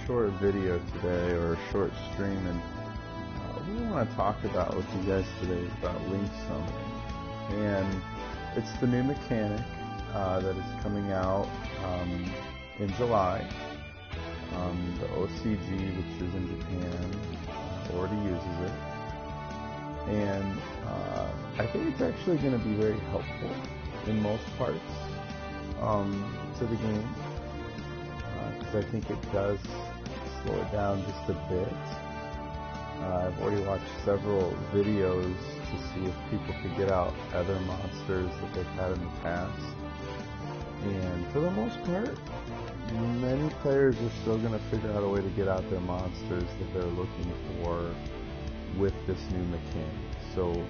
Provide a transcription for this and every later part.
short video today, or a short stream, and we want to talk about with you guys today about link summoning. And it's the new mechanic that is coming out in July. The OCG, which is in Japan, already uses it. And I think it's actually going to be very helpful in most parts to the game. Because I think it does slow it down just a bit. I've already watched several videos to see if people could get out other monsters that they've had in the past. And for the most part, many players are still going to figure out a way to get out their monsters that they're looking for with this new mechanic. So,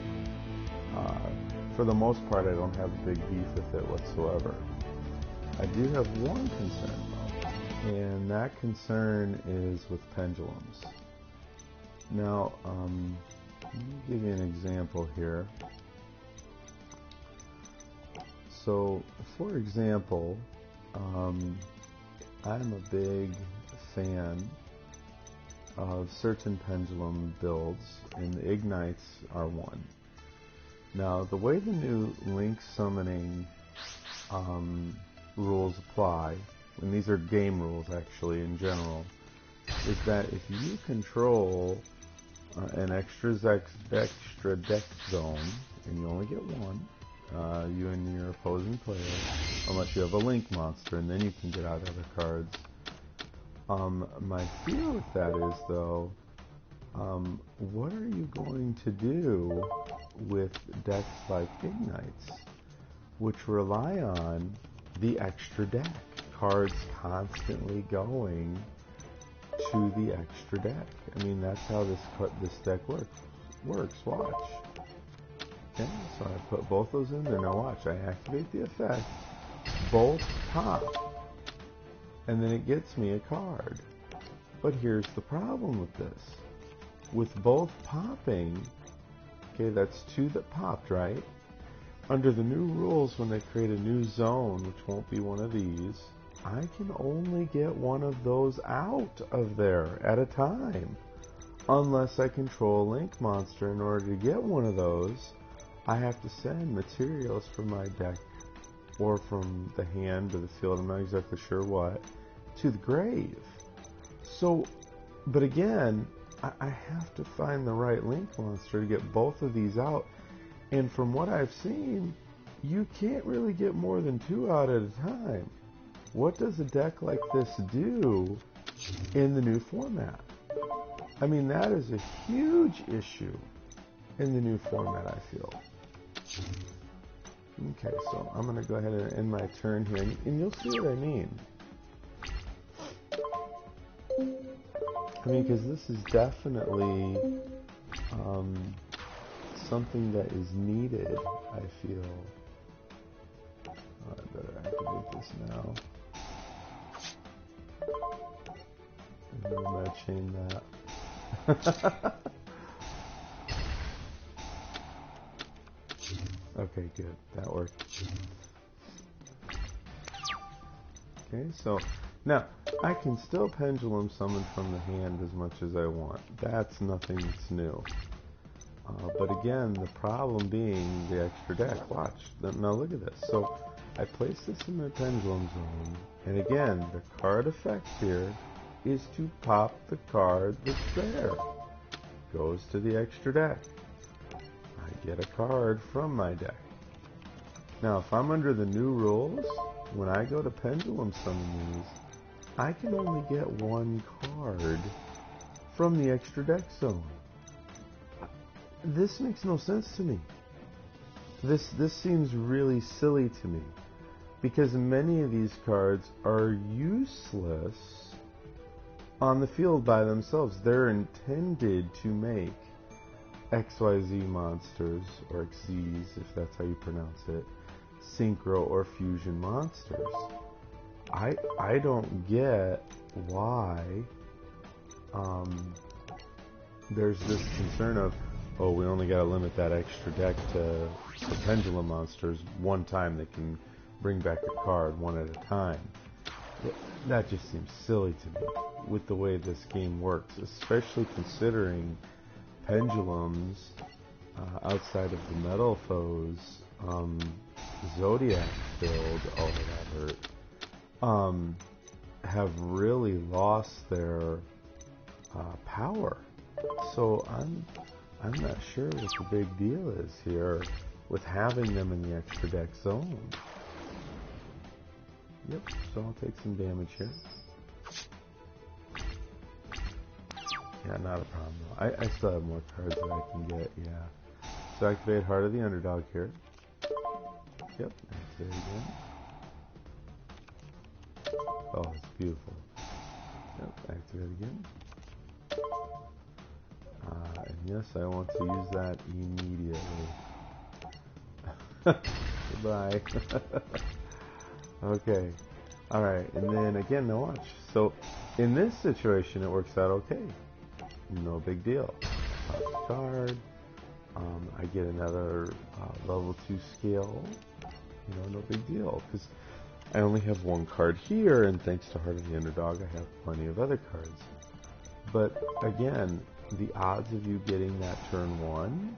for the most part, I don't have a big beef with it whatsoever. I do have one concern, though, and that concern is with pendulums. Now, let me give you an example here. So, for example, I'm a big fan of certain pendulum builds, and the ignites are one. Now, the way the new link summoning rules apply, and these are game rules actually in general, is that if you control an extra deck zone, and you only get one, you and your opposing player, unless you have a link monster, and then you can get out other cards. My fear with that is, though, what are you going to do with decks like Ignites, which rely on the extra deck, cards constantly going to the extra deck? I mean, that's how this deck works. Watch. Okay, so I put both those in there. Now watch, I activate the effect, both pop, and then it gets me a card. But here's the problem with this. With both popping, okay, that's two that popped, right? Under the new rules, when they create a new zone, which won't be one of these, I can only get one of those out of there at a time. Unless I control a link monster. In order to get one of those, I have to send materials from my deck, or from the hand to the field, I'm not exactly sure what, to the grave. So, but again, I have to find the right link monster to get both of these out. And from what I've seen, you can't really get more than two out at a time. What does a deck like this do in the new format? I mean, that is a huge issue in the new format, I feel. Okay, so I'm going to go ahead and end my turn here, and you'll see what I mean. I mean, because this is definitely something that is needed, I feel. I better activate this now. And I'm going to chain that. Okay, good. That worked. Okay, so now I can still pendulum summon from the hand as much as I want. That's nothing that's new. But again, the problem being the extra deck. Watch. Now look at this. So I place this in my pendulum zone, and again, the card effect here is to pop the card that's there. Goes to the extra deck. I get a card from my deck. Now, if I'm under the new rules, when I go to pendulum summon these, I can only get one card from the extra deck zone. This makes no sense to me. This seems really silly to me, because many of these cards are useless on the field by themselves. They're intended to make XYZ monsters, or XZs, if that's how you pronounce it, synchro or fusion monsters. I don't get why there's this concern of, oh, we only gotta limit that extra deck to pendulum monsters one time. They can bring back a card one at a time. That just seems silly to me. with the way this game works, especially considering Pendulum's outside of the Metal Foes Zodiac build, oh that hurt, have really lost their power. So I'm not sure what the big deal is here with having them in the extra deck zone. Yep, so I'll take some damage here. Yeah, not a problem though. I still have more cards that I can get, yeah. So activate Heart of the Underdog here. Yep, activate again. Oh, it's beautiful. Yep, activate again. And yes, I want to use that immediately. Goodbye. Okay. Alright, and then again, now watch. So, in this situation, it works out okay. No big deal. Top the card. I get another level 2 scale. You know, no big deal. Because I only have one card here, and thanks to Heart of the Underdog, I have plenty of other cards. But, again, the odds of you getting that turn 1,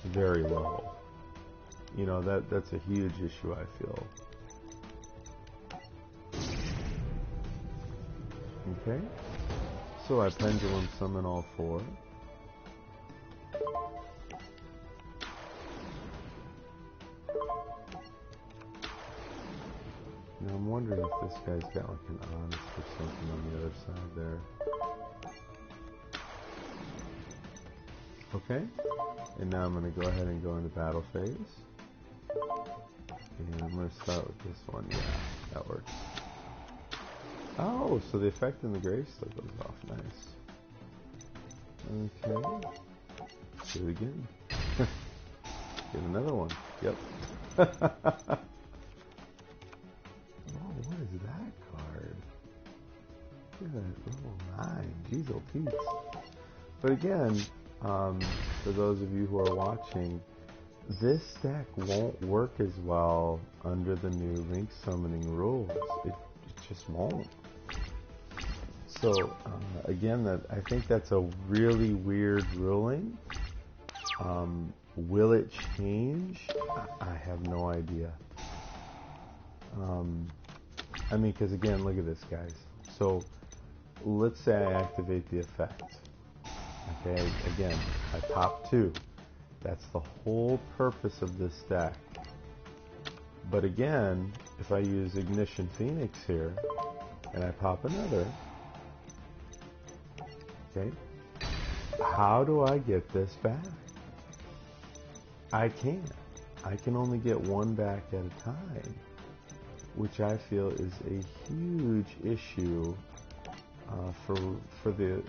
very low. You know, that's a huge issue, I feel. Okay, so I Pendulum summon all 4. Now I'm wondering if this guy's got like an honest or something on the other side there. Okay, and now I'm going to go ahead and go into battle phase. And I'm going to start with this one. Yeah, that works. Oh, so the effect in the gray still goes off. Nice. Okay. Do it again. Get another one. Yep. Oh, what is that card? Good. Oh, 9. Jeez, oh, Pete. But again, for those of you who are watching, this deck won't work as well under the new Link summoning rules. It just won't. So, again, I think that's a really weird ruling. Will it change? I have no idea. I mean, because again, look at this, guys. So, let's say I activate the effect. Okay, again, I pop 2. That's the whole purpose of this deck. But again, if I use Ignition Phoenix here, and I pop another, okay, how do I get this back? I can't. I can only get one back at a time, which I feel is a huge issue for the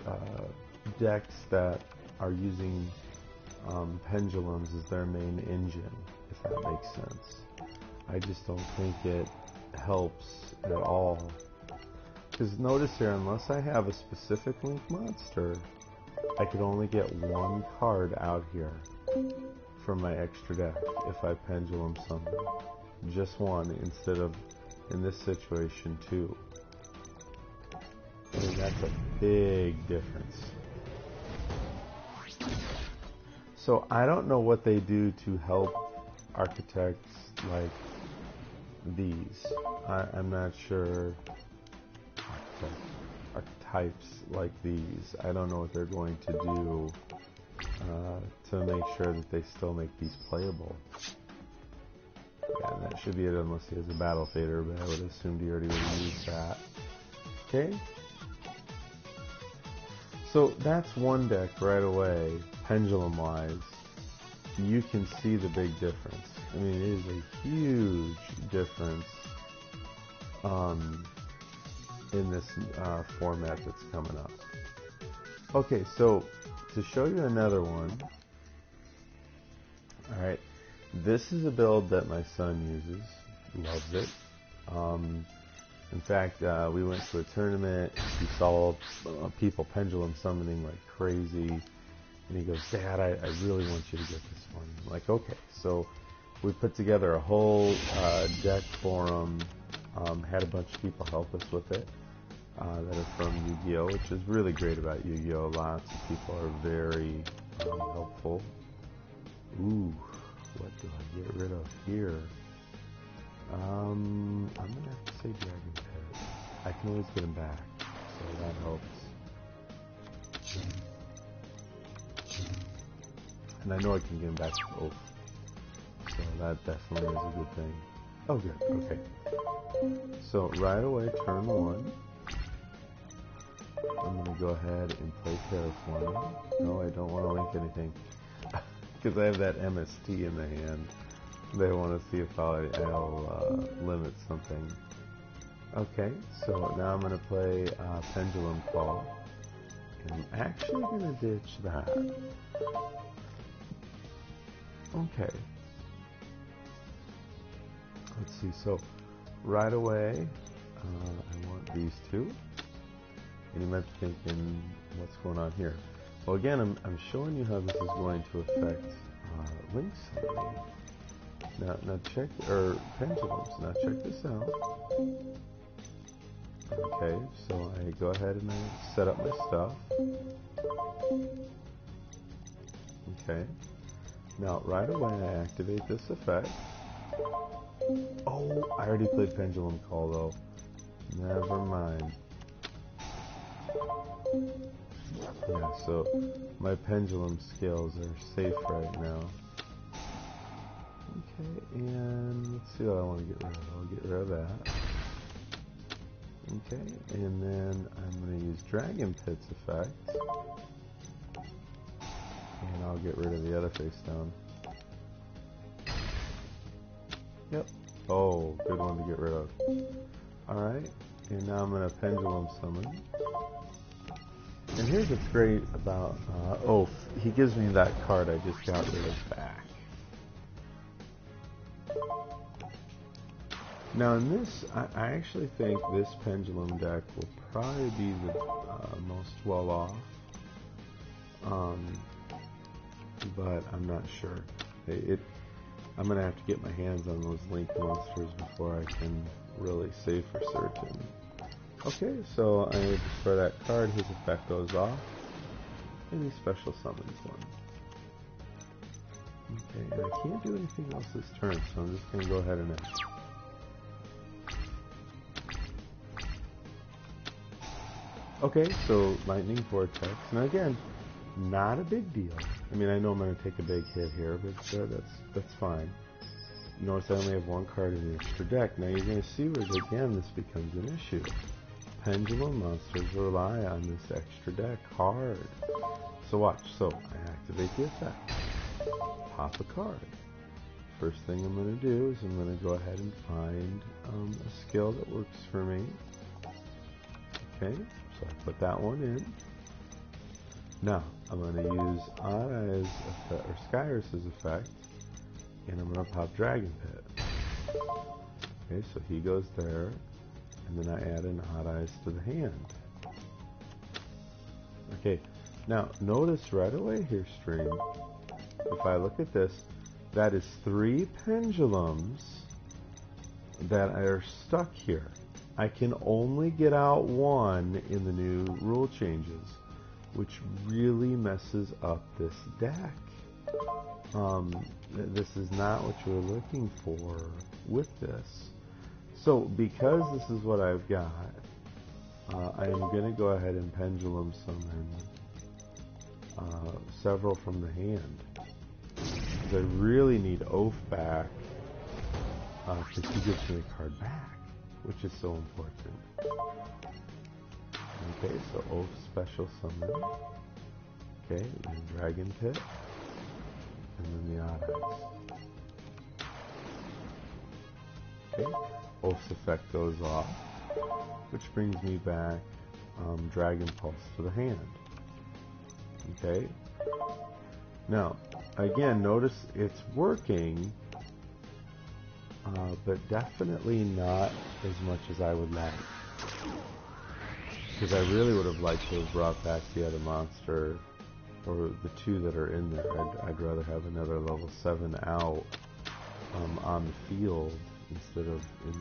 decks that are using pendulums as their main engine, if that makes sense. I just don't think it helps at all. Because notice here, unless I have a specific Link monster, I could only get one card out here from my extra deck if I Pendulum summon. Just one instead of, in this situation, 2. I mean, that's a big difference. So I don't know what they do to help architects like these. I'm not sure. Archetypes like these. I don't know what they're going to do to make sure that they still make these playable. Yeah, and that should be it unless he has a battle fader, but I would assume he already would have used that. Okay? So that's one deck right away, pendulum-wise. You can see the big difference. I mean, it is a huge difference in this format that's coming up. Okay, so to show you another one, alright, this is a build that my son uses, loves it. In fact, we went to a tournament, he saw people pendulum summoning like crazy, and he goes, Dad, I really want you to get this one. I'm like, okay. So we put together a whole deck forum, had a bunch of people help us with it, that are from Yu-Gi-Oh, which is really great about Yu-Gi-Oh. Lots of people are very helpful. Ooh, what do I get rid of here? I'm gonna have to say Dragon Pit. I can always get him back, so that helps. And I know I can get him back to Oath, so that definitely is a good thing. Oh, good. Okay. So right away, turn 1. I'm gonna go ahead and play Terraforming. No, I don't want to link anything because I have that MST in the hand. They want to see if I'll limit something. Okay, so now I'm going to play Pendulum Call. And I'm actually going to ditch that. Okay. Let's see, so right away, I want these two. And you might be thinking, what's going on here? Well, again, I'm showing you how this is going to affect link summary. Now check, or pendulums. Now check this out. Okay, so I go ahead and I set up my stuff. Okay. Now right away I activate this effect. Oh, I already played Pendulum Call though. Never mind. Yeah, so my pendulum scales are safe right now. Okay, and let's see what I want to get rid of. I'll get rid of that. Okay, and then I'm going to use Dragon Pit's effect. And I'll get rid of the other face down. Yep. Oh, good one to get rid of. Alright, and now I'm going to Pendulum Summon. And here's what's great about Oath. He gives me that card I just got rid of back. Now in this, I actually think this Pendulum deck will probably be the most well off. But I'm not sure. I'm going to have to get my hands on those Link monsters before I can really say for certain. Okay, so I destroy that card, his effect goes off, and he special summons one. Okay, and I can't do anything else this turn, so I'm just going to go ahead and end. Okay, so Lightning Vortex. Now again, not a big deal. I mean, I know I'm going to take a big hit here, but that's fine. Notice I only have one card in the extra deck. Now you're going to see where, again, this becomes an issue. Pendulum monsters rely on this extra deck hard. So watch. So I activate the effect. Pop a card. First thing I'm going to do is I'm going to go ahead and find a skill that works for me. Okay, so I put that one in. Now I'm going to use Odd Eyes effect, or Skyrus's effect, and I'm going to pop Dragon Pit. Okay, so he goes there. And then I add an Odd Eyes to the hand. Okay, now notice right away here, stream, if I look at this, that is 3 pendulums that are stuck here. I can only get out one in the new rule changes, which really messes up this deck. This is not what you're looking for with this. So, because this is what I've got, I am going to go ahead and Pendulum Summon several from the hand. Because I really need Oath back, because he gives me a card back, which is so important. Okay, so Oath Special Summon. Okay, then Dragon Pit. And then the Odd Eyes. Okay. Oath's effect goes off, which brings me back Dragon Pulse to the hand. Okay. Now, again, notice it's working, but definitely not as much as I would like. Because I really would have liked to have brought back the other monster, or the 2 that are in there. I'd rather have another level 7 out on the field instead of in